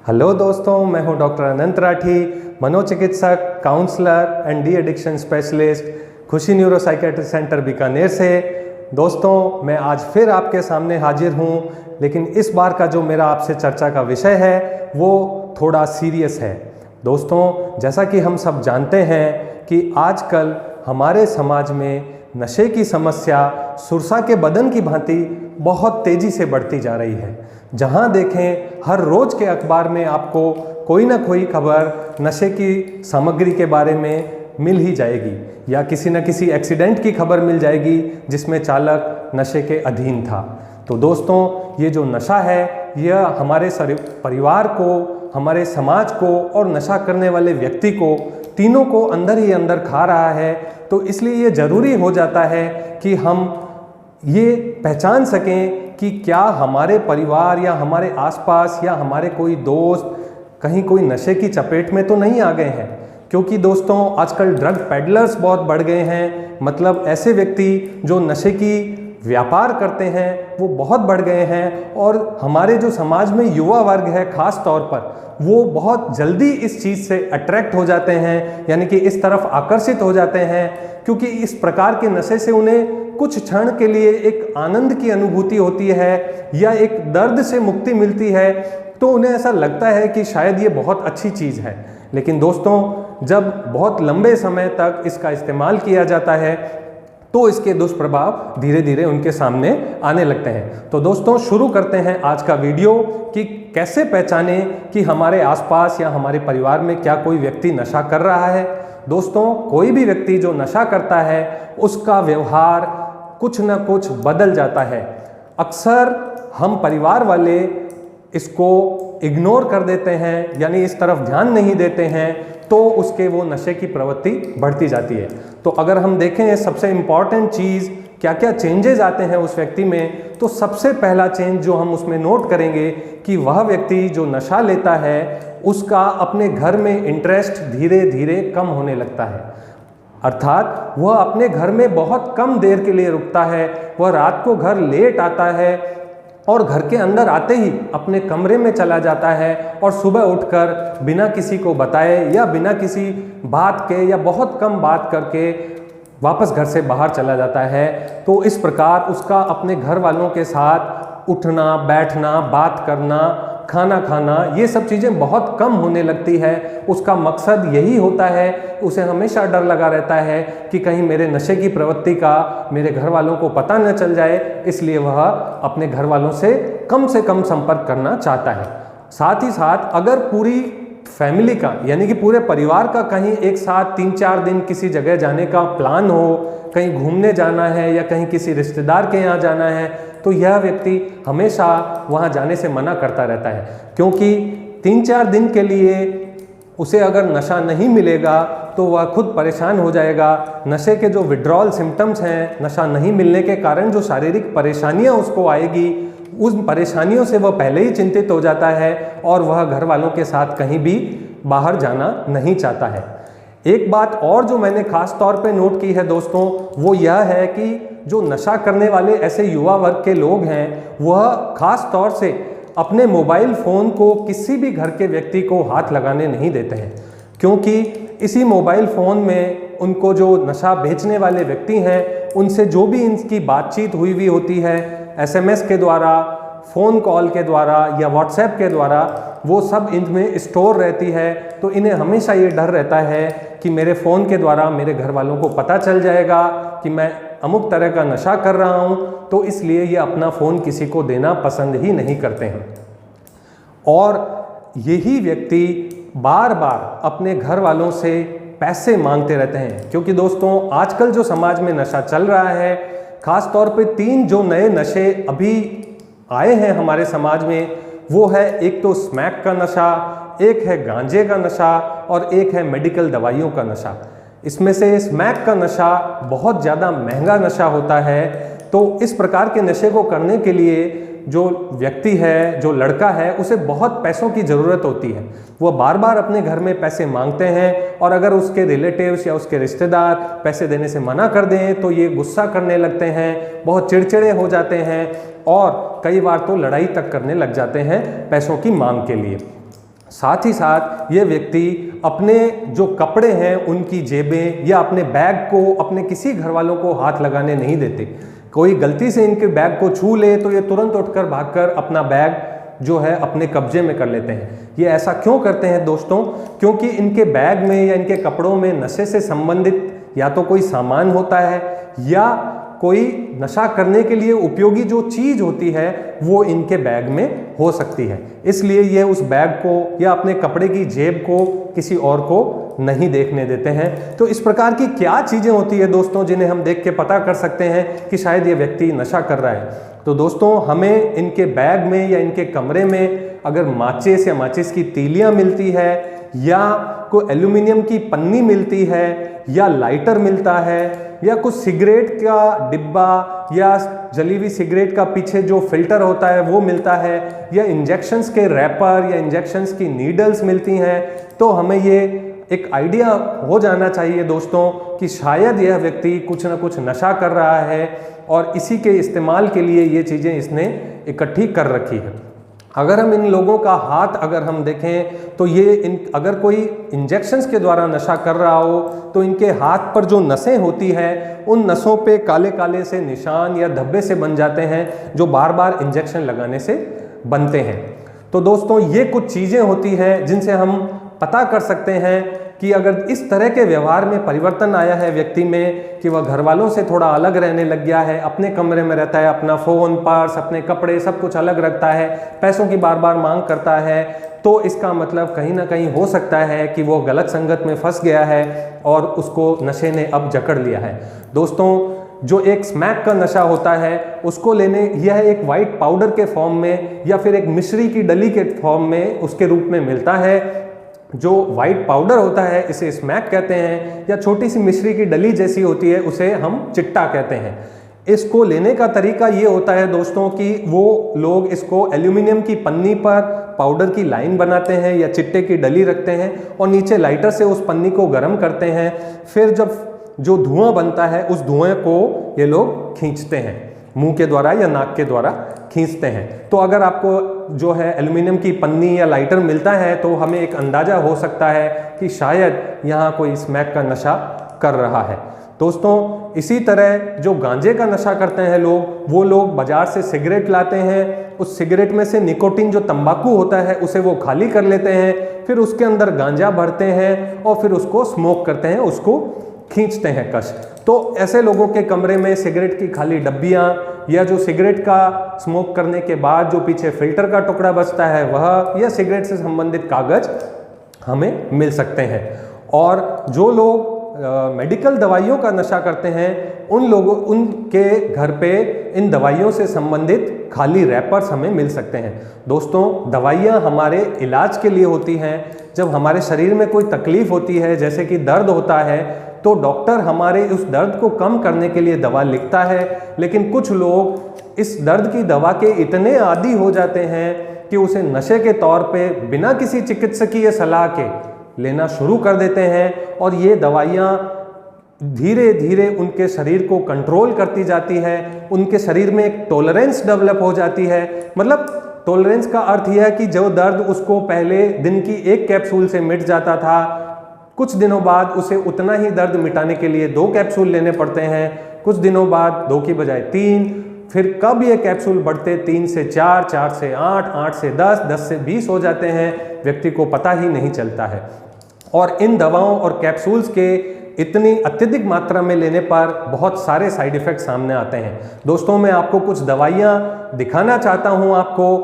Hello दोस्तों, मैं हूं डॉक्टर अनंत राठी, मनोचिकित्सक, counsellor and de addiction specialist, Khushi neuro psychiatry centre Bikaner से। दोस्तों, मैं आज फिर आपके सामने हाजिर हूं, लेकिन इस बार का जो मेरा आपसे चर्चा का विषय है वो थोड़ा सीरियस है। दोस्तों, जैसा कि हम सब जानते हैं कि आजकल हमारे समाज में नशे की समस्या सुरसा के बदन की भांति बहुत तेज़ी से बढ़ती जा रही है। जहां देखें हर रोज़ के अखबार में आपको कोई ना कोई खबर नशे की सामग्री के बारे में मिल ही जाएगी, या किसी न किसी एक्सीडेंट की खबर मिल जाएगी जिसमें चालक नशे के अधीन था। तो दोस्तों, ये जो नशा है यह हमारे परिवार को, हमारे समाज को और नशा करने वाले व्यक्ति को, तीनों को अंदर ही अंदर खा रहा है। तो इसलिए ये ज़रूरी हो जाता है कि हम ये पहचान सकें कि क्या हमारे परिवार या हमारे आसपास या हमारे कोई दोस्त कहीं कोई नशे की चपेट में तो नहीं आ गए हैं। क्योंकि दोस्तों, आजकल ड्रग पेडलर्स बहुत बढ़ गए हैं, मतलब ऐसे व्यक्ति जो नशे की व्यापार करते हैं वो बहुत बढ़ गए हैं। और हमारे जो समाज में युवा वर्ग है ख़ास तौर पर, वो बहुत जल्दी इस चीज़ से अट्रैक्ट हो जाते हैं, यानी कि इस तरफ आकर्षित हो जाते हैं, क्योंकि इस प्रकार के नशे से उन्हें कुछ क्षण के लिए एक आनंद की अनुभूति होती है या एक दर्द से मुक्ति मिलती है। तो उन्हें ऐसा लगता है कि शायद ये बहुत अच्छी चीज़ है। लेकिन दोस्तों, जब बहुत लंबे समय तक इसका इस्तेमाल किया जाता है तो इसके दुष्प्रभाव धीरे धीरे उनके सामने आने लगते हैं। तो दोस्तों, शुरू करते हैं आज का वीडियो कि कैसे पहचाने कि हमारे आसपास या हमारे परिवार में क्या कोई व्यक्ति नशा कर रहा है। दोस्तों, कोई भी व्यक्ति जो नशा करता है उसका व्यवहार कुछ न कुछ बदल जाता है। अक्सर हम परिवार वाले इसको इग्नोर कर देते हैं, यानी इस तरफ ध्यान नहीं देते हैं, तो उसके वो नशे की प्रवृत्ति बढ़ती जाती है। तो अगर हम देखें सबसे इम्पॉर्टेंट चीज़ क्या क्या चेंजेस आते हैं उस व्यक्ति में, तो सबसे पहला चेंज जो हम उसमें नोट करेंगे कि वह व्यक्ति जो नशा लेता है उसका अपने घर में इंटरेस्ट धीरे धीरे कम होने लगता है। अर्थात वह अपने घर में बहुत कम देर के लिए रुकता है, वह रात को घर लेट आता है और घर के अंदर आते ही अपने कमरे में चला जाता है और सुबह उठकर बिना किसी को बताए या बिना किसी बात के या बहुत कम बात करके वापस घर से बाहर चला जाता है। तो इस प्रकार उसका अपने घर वालों के साथ उठना, बैठना, बात करना, खाना खाना, ये सब चीज़ें बहुत कम होने लगती है। उसका मकसद यही होता है, उसे हमेशा डर लगा रहता है कि कहीं मेरे नशे की प्रवृत्ति का मेरे घर वालों को पता न चल जाए, इसलिए वह अपने घर वालों से कम संपर्क करना चाहता है। साथ ही साथ अगर पूरी फैमिली का, यानी कि पूरे परिवार का कहीं एक साथ 3-4 दिन किसी जगह जाने का प्लान हो, कहीं घूमने जाना है या कहीं किसी रिश्तेदार के यहाँ जाना है, तो यह व्यक्ति हमेशा वहाँ जाने से मना करता रहता है। क्योंकि 3-4 दिन के लिए उसे अगर नशा नहीं मिलेगा तो वह खुद परेशान हो जाएगा। नशे के जो विड्रॉल सिम्टम्स हैं, नशा नहीं मिलने के कारण जो शारीरिक परेशानियाँ उसको आएगी, उस परेशानियों से वह पहले ही चिंतित हो जाता है और वह घर वालों के साथ कहीं भी बाहर जाना नहीं चाहता है। एक बात और जो मैंने खास तौर पे नोट की है दोस्तों, वो यह है कि जो नशा करने वाले ऐसे युवा वर्ग के लोग हैं, वह खास तौर से अपने मोबाइल फ़ोन को किसी भी घर के व्यक्ति को हाथ लगाने नहीं देते हैं। क्योंकि इसी मोबाइल फ़ोन में उनको जो नशा बेचने वाले व्यक्ति हैं उनसे जो भी इनकी बातचीत हुई होती है, SMS के द्वारा, फ़ोन कॉल के द्वारा या व्हाट्सएप के द्वारा, वो सब इनमें स्टोर रहती है। तो इन्हें हमेशा ये डर रहता है कि मेरे फ़ोन के द्वारा मेरे घर वालों को पता चल जाएगा कि मैं अमुक तरह का नशा कर रहा हूँ, तो इसलिए ये अपना फ़ोन किसी को देना पसंद ही नहीं करते हैं। और यही व्यक्ति बार बार अपने घर वालों से पैसे मांगते रहते हैं। क्योंकि दोस्तों, आजकल जो समाज में नशा चल रहा है, ख़ास तौर पे 3 जो नए नशे अभी आए हैं हमारे समाज में, वो है एक तो स्मैक का नशा, एक है गांजे का नशा और एक है मेडिकल दवाइयों का नशा। इसमें से स्मैक का नशा बहुत ज़्यादा महंगा नशा होता है। तो इस प्रकार के नशे को करने के लिए जो व्यक्ति है, जो लड़का है, उसे बहुत पैसों की ज़रूरत होती है। वो बार बार अपने घर में पैसे मांगते हैं और अगर उसके रिलेटिव्स या उसके रिश्तेदार पैसे देने से मना कर दें तो ये गुस्सा करने लगते हैं, बहुत चिड़चिड़े हो जाते हैं और कई बार तो लड़ाई तक करने लग जाते हैं पैसों की मांग के लिए। साथ ही साथ ये व्यक्ति अपने जो कपड़े हैं उनकी जेबें या अपने बैग को अपने किसी घर वालों को हाथ लगाने नहीं देते। कोई गलती से इनके बैग को छू ले तो ये तुरंत उठकर भागकर अपना बैग जो है अपने कब्जे में कर लेते हैं। ये ऐसा क्यों करते हैं दोस्तों? क्योंकि इनके बैग में या इनके कपड़ों में नशे से संबंधित या तो कोई सामान होता है या कोई नशा करने के लिए उपयोगी जो चीज़ होती है वो इनके बैग में हो सकती है। इसलिए ये उस बैग को या अपने कपड़े की जेब को किसी और को नहीं देखने देते हैं। तो इस प्रकार की क्या चीज़ें होती है दोस्तों जिन्हें हम देख के पता कर सकते हैं कि शायद ये व्यक्ति नशा कर रहा है? तो दोस्तों हमें इनके बैग में या इनके कमरे में अगर माचिस या माचिस की तीलियाँ मिलती है या कोई एल्यूमिनियम की पन्नी मिलती है या लाइटर मिलता है या कुछ सिगरेट का डिब्बा या जली हुई सिगरेट का पीछे जो फिल्टर होता है वो मिलता है या इंजेक्शंस के रैपर या इंजेक्शंस की नीडल्स मिलती हैं, तो हमें ये एक आइडिया हो जाना चाहिए दोस्तों कि शायद यह व्यक्ति कुछ ना कुछ नशा कर रहा है और इसी के इस्तेमाल के लिए ये चीज़ें इसने इकट्ठी कर रखी है। अगर हम इन लोगों का हाथ अगर हम देखें तो ये अगर कोई इंजेक्शंस के द्वारा नशा कर रहा हो तो इनके हाथ पर जो नसें होती हैं उन नसों पे काले काले से निशान या धब्बे से बन जाते हैं जो बार बार इंजेक्शन लगाने से बनते हैं। तो दोस्तों ये कुछ चीज़ें होती हैं जिनसे हम पता कर सकते हैं कि अगर इस तरह के व्यवहार में परिवर्तन आया है व्यक्ति में कि वह घर वालों से थोड़ा अलग रहने लग गया है, अपने कमरे में रहता है, अपना फ़ोन, पर्स, अपने कपड़े सब कुछ अलग रखता है, पैसों की बार बार मांग करता है, तो इसका मतलब कहीं ना कहीं हो सकता है कि वो गलत संगत में फंस गया है और उसको नशे ने अब जकड़ लिया है। दोस्तों जो एक स्मैक का नशा होता है उसको लेने यह एक वाइट पाउडर के फॉर्म में या फिर एक मिश्री की डली के फॉर्म में उसके रूप में मिलता है। जो वाइट पाउडर होता है इसे स्मैक कहते हैं या छोटी सी मिश्री की डली जैसी होती है उसे हम चिट्टा कहते हैं। इसको लेने का तरीका ये होता है दोस्तों कि वो लोग इसको एल्यूमिनियम की पन्नी पर पाउडर की लाइन बनाते हैं या चिट्टे की डली रखते हैं और नीचे लाइटर से उस पन्नी को गर्म करते हैं। फिर जब जो धुआं बनता है उस धुएं को ये लोग खींचते हैं, मुंह के द्वारा या नाक के द्वारा खींचते हैं। तो अगर आपको जो है एल्यूमिनियम की पन्नी या लाइटर मिलता है तो हमें एक अंदाज़ा हो सकता है कि शायद यहाँ कोई स्मैक का नशा कर रहा है। दोस्तों इसी तरह जो गांजे का नशा करते हैं लोग, वो लोग बाजार से सिगरेट लाते हैं, उस सिगरेट में से निकोटीन जो तंबाकू होता है उसे वो खाली कर लेते हैं, फिर उसके अंदर गांजा भरते हैं और फिर उसको स्मोक करते हैं, उसको खींचते हैं कश। तो ऐसे लोगों के कमरे में सिगरेट की खाली डब्बियाँ या जो सिगरेट का स्मोक करने के बाद जो पीछे फिल्टर का टुकड़ा बचता है वह या सिगरेट से संबंधित कागज हमें मिल सकते हैं। और जो लोग मेडिकल दवाइयों का नशा करते हैं उनके घर पे इन दवाइयों से संबंधित खाली रैपर्स हमें मिल सकते हैं। दोस्तों दवाइयाँ हमारे इलाज के लिए होती हैं। जब हमारे शरीर में कोई तकलीफ होती है जैसे कि दर्द होता है तो डॉक्टर हमारे उस दर्द को कम करने के लिए दवा लिखता है, लेकिन कुछ लोग इस दर्द की दवा के इतने आदी हो जाते हैं कि उसे नशे के तौर पे बिना किसी चिकित्सकीय सलाह के लेना शुरू कर देते हैं और ये दवाइयाँ धीरे धीरे उनके शरीर को कंट्रोल करती जाती है, उनके शरीर में एक टॉलरेंस डेवलप हो जाती है। मतलब टॉलरेंस का अर्थ यह है कि जो दर्द उसको पहले दिन की एक कैप्सूल से मिट जाता था, कुछ दिनों बाद उसे उतना ही दर्द मिटाने के लिए 2 कैप्सूल लेने पड़ते हैं, कुछ दिनों बाद 2 की बजाय 3, फिर कब ये कैप्सूल बढ़ते 3 से 4, 4 से 8, 8 से 10, 10 से 20 हो जाते हैं, व्यक्ति को पता ही नहीं चलता है। और इन दवाओं और कैप्सूल्स के इतनी अत्यधिक मात्रा में लेने पर बहुत सारे साइड इफ़ेक्ट सामने आते हैं। दोस्तों मैं आपको कुछ दवाइयाँ दिखाना चाहता हूँ आपको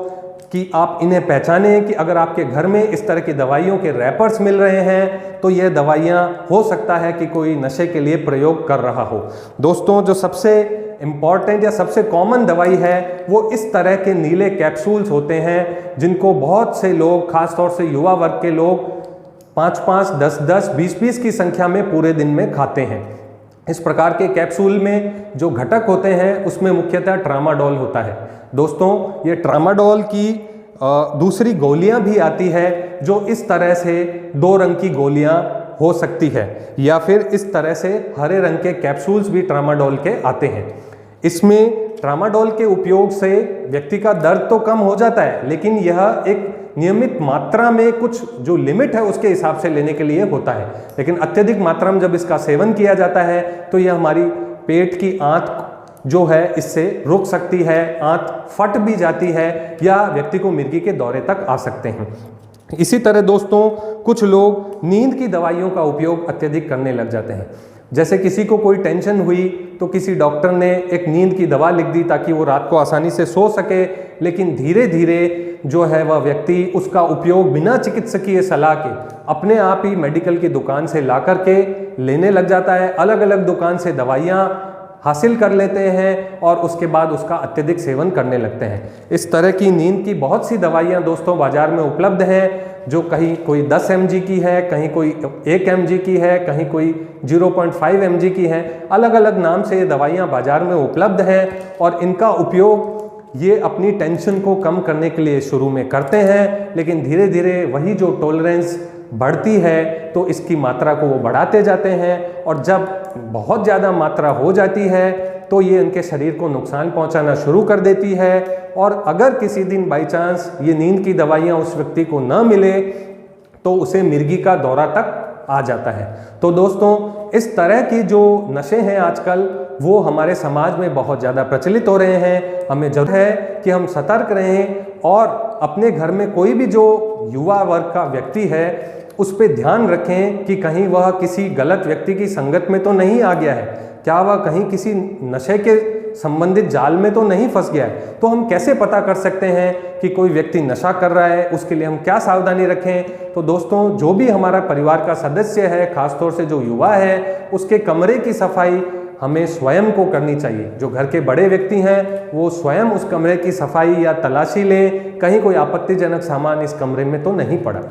कि आप इन्हें पहचानें कि अगर आपके घर में इस तरह की दवाइयों के रैपर्स मिल रहे हैं तो यह दवाइयाँ हो सकता है कि कोई नशे के लिए प्रयोग कर रहा हो। दोस्तों जो सबसे इम्पॉर्टेंट या सबसे कॉमन दवाई है वो इस तरह के नीले कैप्सूल्स होते हैं जिनको बहुत से लोग, खासतौर से युवा वर्ग के लोग 5-5, 10-10, 20-20 की संख्या में पूरे दिन में खाते हैं। इस प्रकार के कैप्सूल में जो घटक होते हैं उसमें मुख्यतः ट्रामाडोल होता है। दोस्तों ये ट्रामाडोल की दूसरी गोलियां भी आती है जो इस तरह से 2 रंग की गोलियां हो सकती है या फिर इस तरह से हरे रंग के कैप्सूल्स भी ट्रामाडोल के आते हैं। इसमें ट्रामाडोल के उपयोग से व्यक्ति का दर्द तो कम हो जाता है, लेकिन यह एक नियमित मात्रा में कुछ जो लिमिट है उसके हिसाब से लेने के लिए होता है, लेकिन अत्यधिक मात्रा में जब इसका सेवन किया जाता है तो यह हमारी पेट की आंत जो है इससे रुक सकती है, आंत फट भी जाती है या व्यक्ति को मिर्गी के दौरे तक आ सकते हैं। इसी तरह दोस्तों कुछ लोग नींद की दवाइयों का उपयोग अत्यधिक करने लग जाते हैं। जैसे किसी को कोई टेंशन हुई तो किसी डॉक्टर ने एक नींद की दवा लिख दी ताकि वो रात को आसानी से सो सके, लेकिन धीरे धीरे जो है वह व्यक्ति उसका उपयोग बिना चिकित्सकीय सलाह के अपने आप ही मेडिकल की दुकान से ला करके लेने लग जाता है। अलग अलग दुकान से दवाइयाँ हासिल कर लेते हैं और उसके बाद उसका अत्यधिक सेवन करने लगते हैं। इस तरह की नींद की बहुत सी दवाइयाँ दोस्तों बाजार में उपलब्ध हैं, जो कहीं कोई 10 mg की है, कहीं कोई 1 mg की है, कहीं कोई 0.5 mg की है। अलग अलग नाम से ये दवाइयाँ बाजार में उपलब्ध हैं और इनका उपयोग ये अपनी टेंशन को कम करने के लिए शुरू में करते हैं, लेकिन धीरे धीरे वही जो टॉलरेंस बढ़ती है तो इसकी मात्रा को वो बढ़ाते जाते हैं और जब बहुत ज़्यादा मात्रा हो जाती है तो ये उनके शरीर को नुकसान पहुंचाना शुरू कर देती है। और अगर किसी दिन बाई चांस ये नींद की दवाइयाँ उस व्यक्ति को न मिले तो उसे मिर्गी का दौरा तक आ जाता है। तो दोस्तों इस तरह की जो नशे हैं आजकल वो हमारे समाज में बहुत ज़्यादा प्रचलित हो रहे हैं। हमें जरूरत है कि हम सतर्क रहें और अपने घर में कोई भी जो युवा वर्ग का व्यक्ति है उस पर ध्यान रखें कि कहीं वह किसी गलत व्यक्ति की संगत में तो नहीं आ गया है, क्या वह कहीं किसी नशे के संबंधित जाल में तो नहीं फंस गया है। तो हम कैसे पता कर सकते हैं कि कोई व्यक्ति नशा कर रहा है, उसके लिए हम क्या सावधानी रखें। तो दोस्तों जो भी हमारा परिवार का सदस्य है, खासतौर से जो युवा है, उसके कमरे की सफाई हमें स्वयं को करनी चाहिए। जो घर के बड़े व्यक्ति हैं वो स्वयं उस कमरे की सफाई या तलाशी लें, कहीं कोई आपत्तिजनक सामान इस कमरे में तो नहीं पड़ा।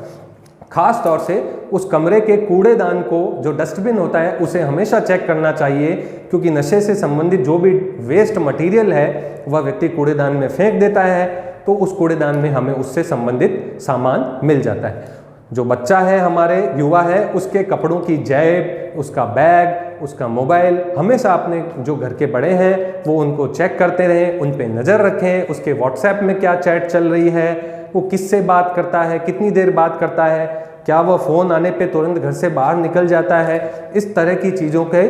खास तौर से उस कमरे के कूड़ेदान को, जो डस्टबिन होता है, उसे हमेशा चेक करना चाहिए, क्योंकि नशे से संबंधित जो भी वेस्ट मटेरियल है वह व्यक्ति कूड़ेदान में फेंक देता है तो उस कूड़ेदान में हमें उससे संबंधित सामान मिल जाता है। जो बच्चा है, हमारे युवा है, उसके कपड़ों की जेब, उसका बैग, उसका मोबाइल, हमेशा अपने जो घर के बड़े हैं वो उनको चेक करते रहें, उन पे नज़र रखें। उसके व्हाट्सएप में क्या चैट चल रही है, वो किससे बात करता है, कितनी देर बात करता है, क्या वह फ़ोन आने पे तुरंत घर से बाहर निकल जाता है। इस तरह की चीज़ों के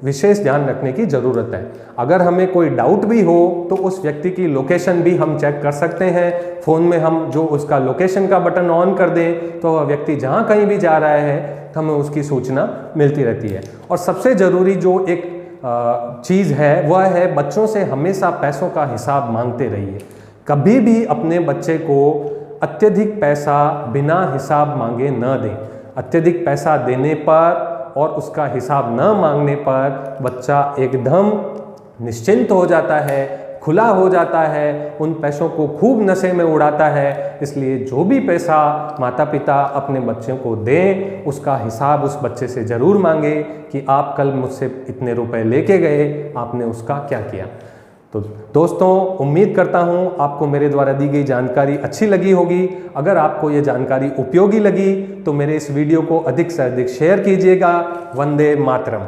विशेष ध्यान रखने की ज़रूरत है। अगर हमें कोई डाउट भी हो तो उस व्यक्ति की लोकेशन भी हम चेक कर सकते हैं। फ़ोन में हम जो उसका लोकेशन का बटन ऑन कर दें तो वह व्यक्ति जहाँ कहीं भी जा रहा है हमें उसकी सूचना मिलती रहती है। और सबसे ज़रूरी जो एक चीज़ है वह है, बच्चों से हमेशा पैसों का हिसाब मांगते रहिए। कभी भी अपने बच्चे को अत्यधिक पैसा बिना हिसाब मांगे न दें। अत्यधिक पैसा देने पर और उसका हिसाब न मांगने पर बच्चा एकदम निश्चिंत हो जाता है, खुला हो जाता है, उन पैसों को खूब नशे में उड़ाता है। इसलिए जो भी पैसा माता पिता अपने बच्चों को दें उसका हिसाब उस बच्चे से ज़रूर मांगे कि आप कल मुझसे इतने रुपए लेके गए, आपने उसका क्या किया। तो दोस्तों उम्मीद करता हूँ आपको मेरे द्वारा दी गई जानकारी अच्छी लगी होगी। अगर आपको ये जानकारी उपयोगी लगी तो मेरे इस वीडियो को अधिक से अधिक शेयर कीजिएगा। वंदे मातरम।